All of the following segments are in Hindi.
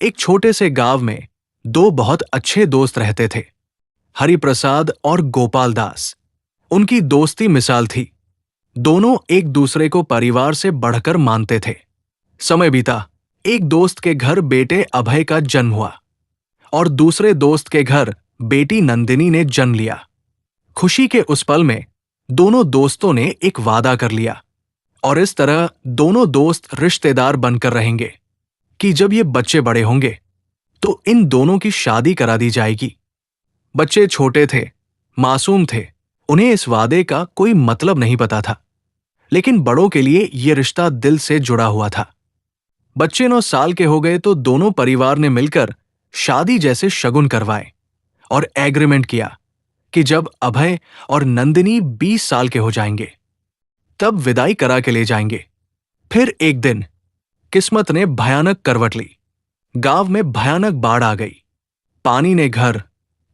एक छोटे से गांव में दो बहुत अच्छे दोस्त रहते थे, हरिप्रसाद और गोपाल दास। उनकी दोस्ती मिसाल थी। दोनों एक दूसरे को परिवार से बढ़कर मानते थे। समय बीता। एक दोस्त के घर बेटे अभय का जन्म हुआ और दूसरे दोस्त के घर बेटी नंदिनी ने जन्म लिया। खुशी के उस पल में दोनों दोस्तों ने एक वादा कर लिया और इस तरह दोनों दोस्त रिश्तेदार बनकर रहेंगे कि जब ये बच्चे बड़े होंगे तो इन दोनों की शादी करा दी जाएगी। बच्चे छोटे थे, मासूम थे, उन्हें इस वादे का कोई मतलब नहीं पता था, लेकिन बड़ों के लिए यह रिश्ता दिल से जुड़ा हुआ था। बच्चे 9 साल के हो गए तो दोनों परिवार ने मिलकर शादी जैसे शगुन करवाए और एग्रीमेंट किया कि जब अभय और नंदिनी 20 साल के हो जाएंगे तब विदाई करा के ले जाएंगे। फिर एक दिन किस्मत ने भयानक करवट ली। गांव में भयानक बाढ़ आ गई। पानी ने घर,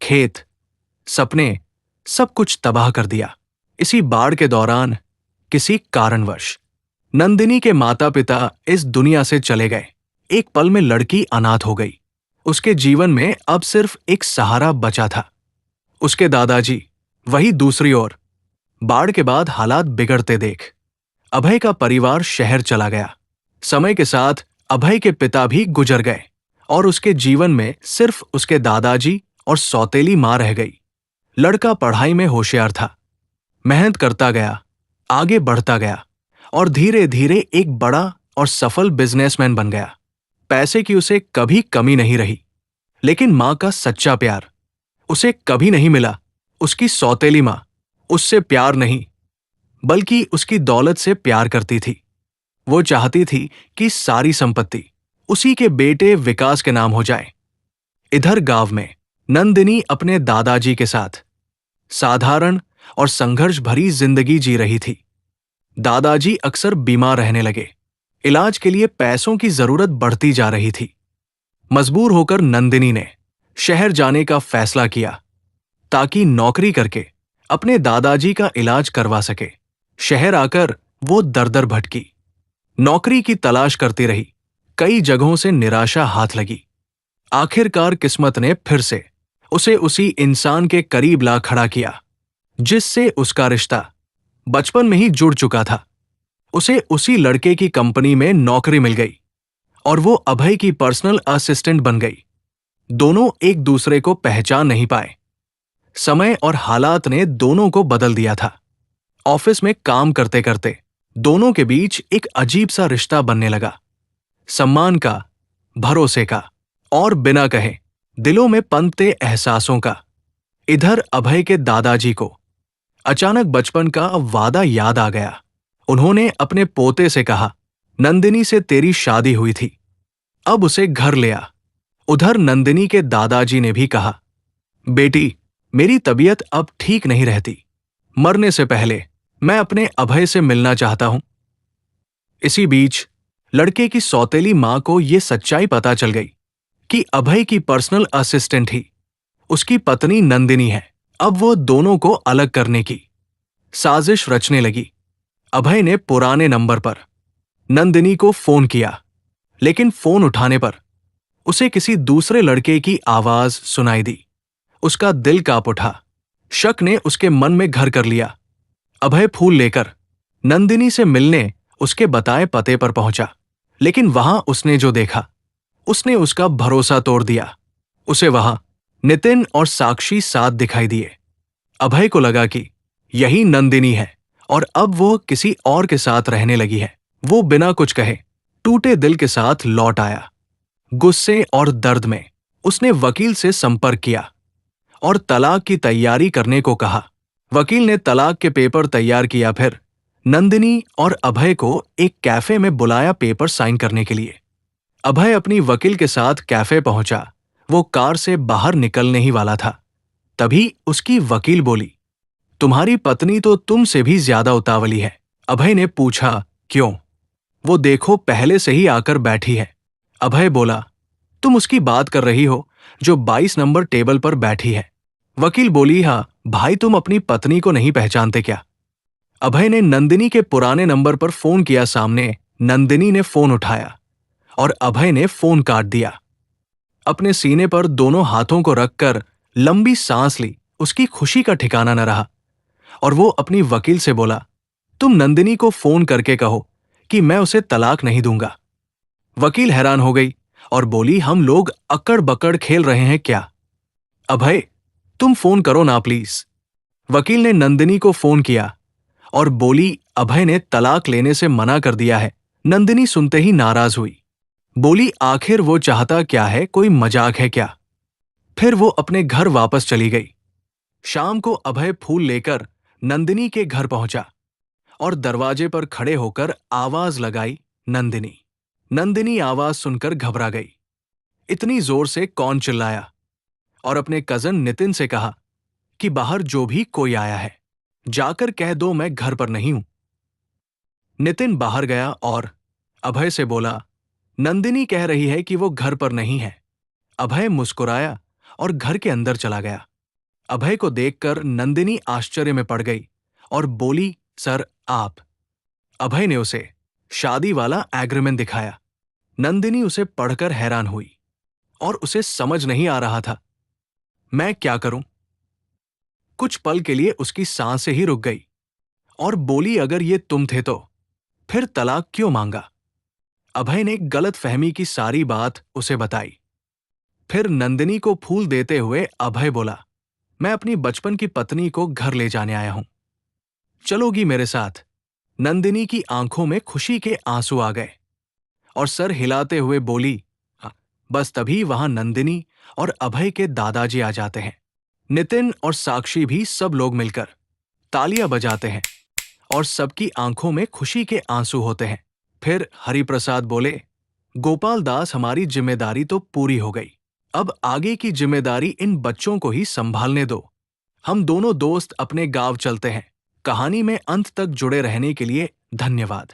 खेत, सपने, सब कुछ तबाह कर दिया। इसी बाढ़ के दौरान किसी कारणवश नंदिनी के माता पिता इस दुनिया से चले गए। एक पल में लड़की अनाथ हो गई। उसके जीवन में अब सिर्फ एक सहारा बचा था, उसके दादाजी। वही दूसरी ओर बाढ़ के बाद हालात बिगड़ते देख अभय का परिवार शहर चला गया। समय के साथ अभय के पिता भी गुजर गए और उसके जीवन में सिर्फ उसके दादाजी और सौतेली मां रह गई। लड़का पढ़ाई में होशियार था, मेहनत करता गया, आगे बढ़ता गया और धीरे धीरे एक बड़ा और सफल बिजनेसमैन बन गया। पैसे की उसे कभी कमी नहीं रही, लेकिन मां का सच्चा प्यार उसे कभी नहीं मिला। उसकी सौतेली मां उससे प्यार नहीं बल्कि उसकी दौलत से प्यार करती थी। वो चाहती थी कि सारी संपत्ति उसी के बेटे विकास के नाम हो जाए। इधर गांव में नंदिनी अपने दादाजी के साथ साधारण और संघर्ष भरी जिंदगी जी रही थी। दादाजी अक्सर बीमार रहने लगे। इलाज के लिए पैसों की जरूरत बढ़ती जा रही थी। मजबूर होकर नंदिनी ने शहर जाने का फैसला किया ताकि नौकरी करके अपने दादाजी का इलाज करवा सके। शहर आकर वो दर-दर भटकी, नौकरी की तलाश करती रही। कई जगहों से निराशा हाथ लगी। आखिरकार किस्मत ने फिर से उसे उसी इंसान के करीब ला खड़ा किया जिससे उसका रिश्ता बचपन में ही जुड़ चुका था। उसे उसी लड़के की कंपनी में नौकरी मिल गई और वो अभय की पर्सनल असिस्टेंट बन गई। दोनों एक दूसरे को पहचान नहीं पाए। समय और हालात ने दोनों को बदल दिया था। ऑफिस में काम करते करते दोनों के बीच एक अजीब सा रिश्ता बनने लगा, सम्मान का, भरोसे का और बिना कहे दिलों में पनपते एहसासों का। इधर अभय के दादाजी को अचानक बचपन का वादा याद आ गया। उन्होंने अपने पोते से कहा, नंदिनी से तेरी शादी हुई थी, अब उसे घर ले आ। उधर नंदिनी के दादाजी ने भी कहा, बेटी, मेरी तबीयत अब ठीक नहीं रहती, मरने से पहले मैं अपने अभय से मिलना चाहता हूं। इसी बीच लड़के की सौतेली मां को यह सच्चाई पता चल गई कि अभय की पर्सनल असिस्टेंट ही उसकी पत्नी नंदिनी है। अब वो दोनों को अलग करने की साजिश रचने लगी। अभय ने पुराने नंबर पर नंदिनी को फोन किया, लेकिन फोन उठाने पर उसे किसी दूसरे लड़के की आवाज सुनाई दी। उसका दिल कांप उठा। शक ने उसके मन में घर कर लिया। अभय फूल लेकर नंदिनी से मिलने उसके बताए पते पर पहुंचा, लेकिन वहां उसने जो देखा उसने उसका भरोसा तोड़ दिया। उसे वहां नितिन और साक्षी साथ दिखाई दिए। अभय को लगा कि यही नंदिनी है और अब वो किसी और के साथ रहने लगी है। वो बिना कुछ कहे टूटे दिल के साथ लौट आया। गुस्से और दर्द में उसने वकील से संपर्क किया और तलाक की तैयारी करने को कहा। वकील ने तलाक के पेपर तैयार किया। फिर नंदिनी और अभय को एक कैफे में बुलाया पेपर साइन करने के लिए। अभय अपनी वकील के साथ कैफे पहुंचा। वो कार से बाहर निकलने ही वाला था, तभी उसकी वकील बोली, तुम्हारी पत्नी तो तुमसे भी ज्यादा उतावली है। अभय ने पूछा, क्यों? वो देखो पहले से ही आकर बैठी है। अभय बोला, तुम उसकी बात कर रही हो जो 22 नंबर टेबल पर बैठी है। वकील बोली, हाँ भाई, तुम अपनी पत्नी को नहीं पहचानते क्या? अभय ने नंदिनी के पुराने नंबर पर फोन किया। सामने नंदिनी ने फोन उठाया और अभय ने फोन काट दिया। अपने सीने पर दोनों हाथों को रखकर लंबी सांस ली। उसकी खुशी का ठिकाना न रहा और वो अपनी वकील से बोला, तुम नंदिनी को फोन करके कहो कि मैं उसे तलाक नहीं दूंगा। वकील हैरान हो गई और बोली, हम लोग अकड़ बकड़ खेल रहे हैं क्या? अभय, तुम फोन करो ना प्लीज। वकील ने नंदिनी को फोन किया और बोली, अभय ने तलाक लेने से मना कर दिया है। नंदिनी सुनते ही नाराज हुई। बोली, आखिर वो चाहता क्या है, कोई मजाक है क्या? फिर वो अपने घर वापस चली गई। शाम को अभय फूल लेकर नंदिनी के घर पहुंचा और दरवाजे पर खड़े होकर आवाज लगाई, नंदिनी। नंदिनी आवाज सुनकर घबरा गई। इतनी जोर से कौन चिल्लाया? और अपने कजन नितिन से कहा कि बाहर जो भी कोई आया है जाकर कह दो मैं घर पर नहीं हूं। नितिन बाहर गया और अभय से बोला, नंदिनी कह रही है कि वो घर पर नहीं है। अभय मुस्कुराया और घर के अंदर चला गया। अभय को देखकर नंदिनी आश्चर्य में पड़ गई और बोली, सर आप? अभय ने उसे शादी वाला एग्रीमेंट दिखाया। नंदिनी उसे पढ़कर हैरान हुई और उसे समझ नहीं आ रहा था। मैं क्या करूं? कुछ पल के लिए उसकी सांसें ही रुक गई और बोली, अगर ये तुम थे तो फिर तलाक क्यों मांगा? अभय ने गलत फहमी की सारी बात उसे बताई। फिर नंदिनी को फूल देते हुए अभय बोला, मैं अपनी बचपन की पत्नी को घर ले जाने आया हूं, चलोगी मेरे साथ? नंदिनी की आंखों में खुशी के आंसू आ गए और सर हिलाते हुए बोली, "हाँ।" बस तभी वहां नंदिनी और अभय के दादाजी आ जाते हैं। नितिन और साक्षी भी सब लोग मिलकर तालियां बजाते हैं और सबकी आंखों में खुशी के आंसू होते हैं। फिर हरिप्रसाद बोले, गोपाल दास, हमारी जिम्मेदारी तो पूरी हो गई। अब आगे की जिम्मेदारी इन बच्चों को ही संभालने दो। हम दोनों दोस्त अपने गांव चलते हैं। कहानी में अंत तक जुड़े रहने के लिए धन्यवाद।